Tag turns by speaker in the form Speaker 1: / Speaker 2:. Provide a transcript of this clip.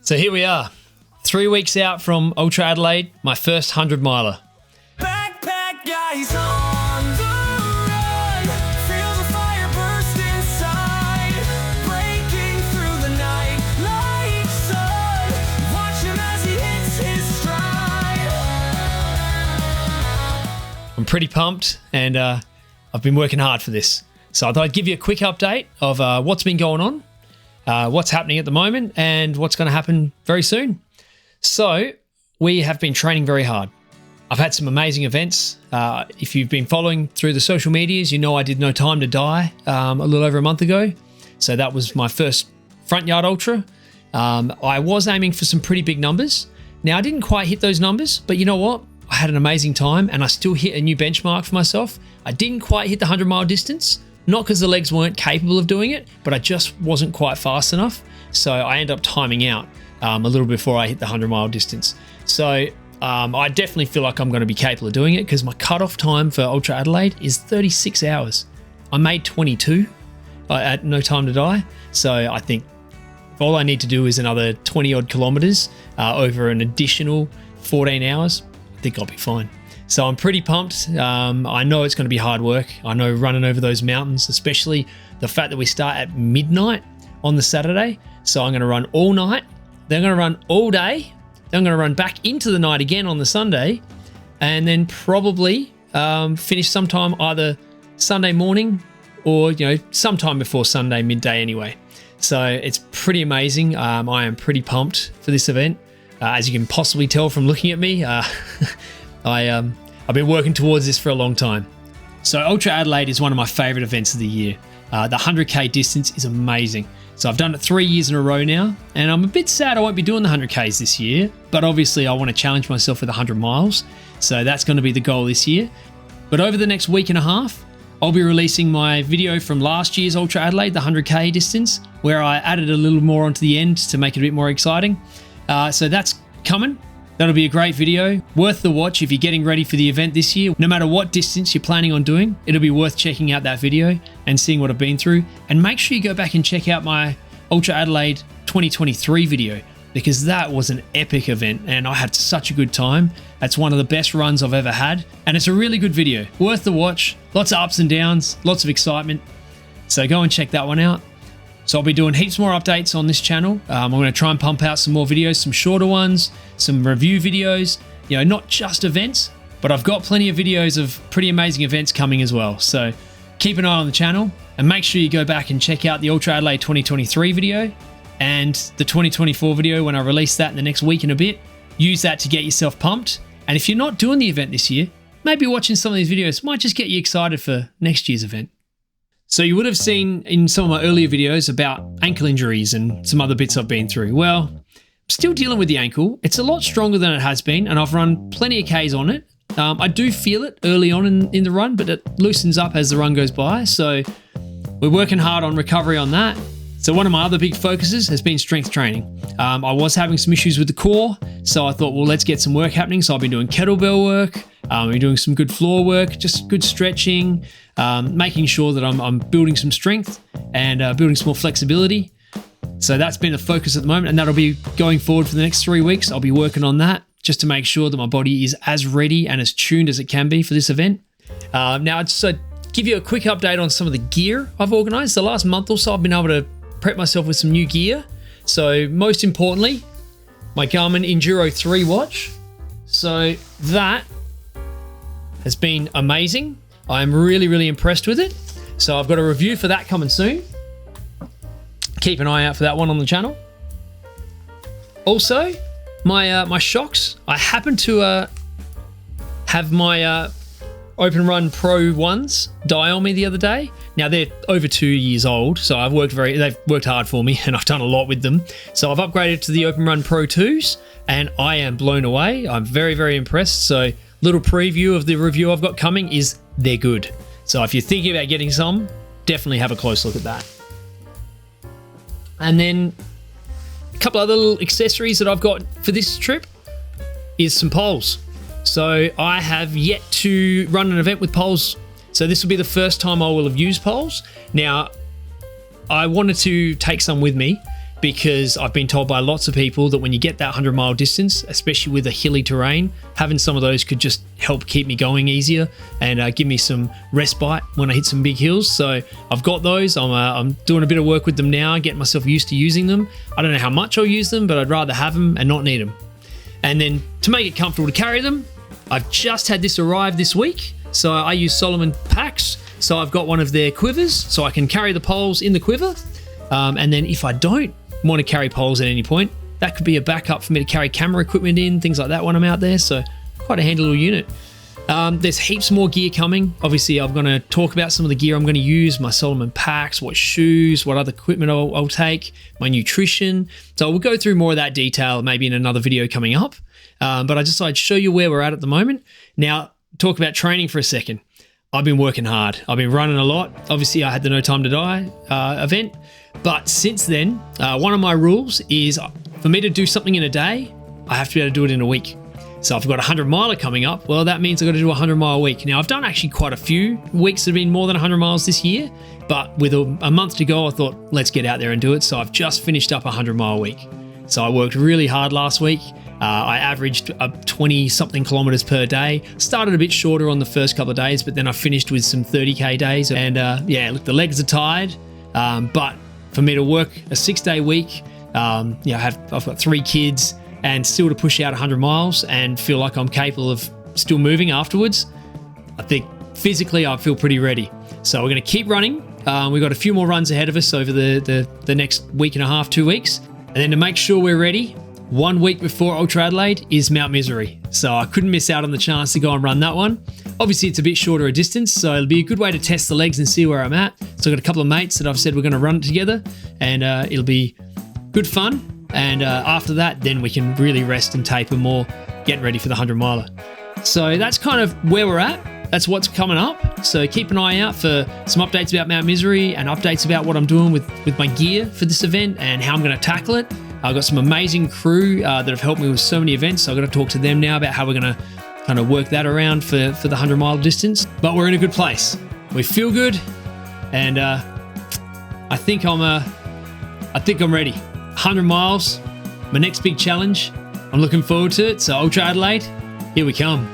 Speaker 1: So here we are, 3 weeks out from Ultra Adelaide, my first 100 miler.
Speaker 2: Backpack guys on the run, feel the fire burst inside, breaking through the night like sun, watch him as he hits his stride.
Speaker 1: I'm pretty pumped and I've been working hard for this. So I thought I'd give you a quick update of what's been going on, what's happening at the moment, and what's going to happen very soon. So we have been training very hard. I've had some amazing events. If you've been following through the social medias, you know I did No Time to Die a little over a month ago. So that was my first front yard ultra. I was aiming for some pretty big numbers. Now I didn't quite hit those numbers, but you know what? I had an amazing time and I still hit a new benchmark for myself. I didn't quite hit the 100-mile distance. Not because the legs weren't capable of doing it, but I just wasn't quite fast enough. So I ended up timing out a little before I hit the 100-mile distance. So I definitely feel like I'm going to be capable of doing it because my cutoff time for Ultra Adelaide is 36 hours. I made 22 at No Time to Die. So I think all I need to do is another 20 odd kilometers over an additional 14 hours. I think I'll be fine. So I'm pretty pumped. I know it's going to be hard work. I know running over those mountains, especially the fact that we start at midnight on the Saturday. So I'm going to run all night. Then I'm going to run all day. Then I'm going to run back into the night again on the Sunday. And then probably finish sometime either Sunday morning or, sometime before Sunday midday anyway. So it's pretty amazing. I am pretty pumped for this event. As you can possibly tell from looking at me, I've been working towards this for a long time. So Ultra Adelaide is one of my favorite events of the year. The 100K distance is amazing. So I've done it 3 years in a row now, and I'm a bit sad I won't be doing the 100Ks this year, but obviously I want to challenge myself with 100 miles. So that's going to be the goal this year. But over the next week and a half, I'll be releasing my video from last year's Ultra Adelaide, the 100K distance, where I added a little more onto the end to make it a bit more exciting. So that's coming. That'll be a great video, worth the watch if you're getting ready for the event this year. No matter what distance you're planning on doing, it'll be worth checking out that video and seeing what I've been through. And make sure you go back and check out my Ultra Adelaide 2023 video because that was an epic event and I had such a good time. That's one of the best runs I've ever had and it's a really good video, worth the watch. Lots of ups and downs, lots of excitement. So go and check that one out. So I'll be doing heaps more updates on this channel. I'm going to try and pump out some more videos, some shorter ones, some review videos, not just events, but I've got plenty of videos of pretty amazing events coming as well. So keep an eye on the channel and make sure you go back and check out the Ultra Adelaide 2023 video and the 2024 video when I release that in the next week and a bit. Use that to get yourself pumped. And if you're not doing the event this year, maybe watching some of these videos might just get you excited for next year's event. So you would have seen in some of my earlier videos about ankle injuries and some other bits I've been through. Well, I'm still dealing with the ankle. It's a lot stronger than it has been, and I've run plenty of Ks on it. I do feel it early on in the run, but it loosens up as the run goes by. So we're working hard on recovery on that. So one of my other big focuses has been strength training. I was having some issues with the core, so I thought, well, let's get some work happening. So I've been doing kettlebell work. I've been doing some good floor work, just good stretching, making sure that I'm building some strength and building some more flexibility. So that's been the focus at the moment, and that'll be going forward for the next 3 weeks. I'll be working on that just to make sure that my body is as ready and as tuned as it can be for this event. Now, I'd just give you a quick update on some of the gear I've organised. The last month or so, I've been able to prep myself with some new gear. So most importantly, my Garmin Enduro 3 watch. So that has been amazing. I'm really, really impressed with it. So I've got a review for that coming soon. Keep an eye out for that one on the channel. Also, my shocks. I happen to have my Open Run Pro ones die on me the other day. Now they're over 2 years old, so they've worked hard for me and I've done a lot with them. So I've upgraded to the Open Run Pro 2s and I am blown away. I'm very, very impressed. So little preview of the review I've got coming is they're good. So if you're thinking about getting some, definitely have a close look at that. And then a couple other little accessories that I've got for this trip is some poles. So I have yet to run an event with poles. So this will be the first time I will have used poles. Now, I wanted to take some with me because I've been told by lots of people that when you get that 100-mile distance, especially with a hilly terrain, having some of those could just help keep me going easier and give me some respite when I hit some big hills. So I've got those. I'm doing a bit of work with them now, getting myself used to using them. I don't know how much I'll use them, but I'd rather have them and not need them. And then to make it comfortable to carry them, I've just had this arrive this week. So I use Solomon packs. So I've got one of their quivers, so I can carry the poles in the quiver. And then if I don't want to carry poles at any point, that could be a backup for me to carry camera equipment in, things like that when I'm out there. So quite a handy little unit. There's heaps more gear coming. Obviously, I'm going to talk about some of the gear I'm going to use, my Solomon packs, what shoes, what other equipment I'll take, my nutrition. So we'll go through more of that detail maybe in another video coming up. But I just thought I'd show you where we're at the moment. Now, talk about training for a second. I've been working hard. I've been running a lot. Obviously, I had the No Time to Die event. But since then, one of my rules is for me to do something in a day, I have to be able to do it in a week. So if I've got a 100-miler coming up, well, that means I've got to do a 100-mile week. Now, I've done actually quite a few weeks that have been more than 100 miles this year, but with a month to go, I thought, let's get out there and do it. So I've just finished up a 100-mile week. So I worked really hard last week. I averaged 20-something kilometers per day. Started a bit shorter on the first couple of days, but then I finished with some 30K days. And yeah, look, the legs are tired, but for me to work a 6-day week, I've got 3 kids, and still to push out 100 miles and feel like I'm capable of still moving afterwards, I think physically I feel pretty ready. So we're going to keep running. We've got a few more runs ahead of us over the next week and a half, 2 weeks. And then to make sure we're ready, 1 week before Ultra Adelaide is Mount Misery. So I couldn't miss out on the chance to go and run that one. Obviously, it's a bit shorter a distance, so it'll be a good way to test the legs and see where I'm at. So I've got a couple of mates that I've said we're going to run it together, and it'll be good fun. And after that, then we can really rest and taper more, getting ready for the 100-miler. So that's kind of where we're at. That's what's coming up. So keep an eye out for some updates about Mount Misery and updates about what I'm doing with my gear for this event and how I'm going to tackle it. I've got some amazing crew that have helped me with so many events. So I've got to talk to them now about how we're going to kind of work that around for the 100-mile distance. But we're in a good place. We feel good, and I think I'm ready. 100 miles, my next big challenge. I'm looking forward to it. So Ultra Adelaide, here we come.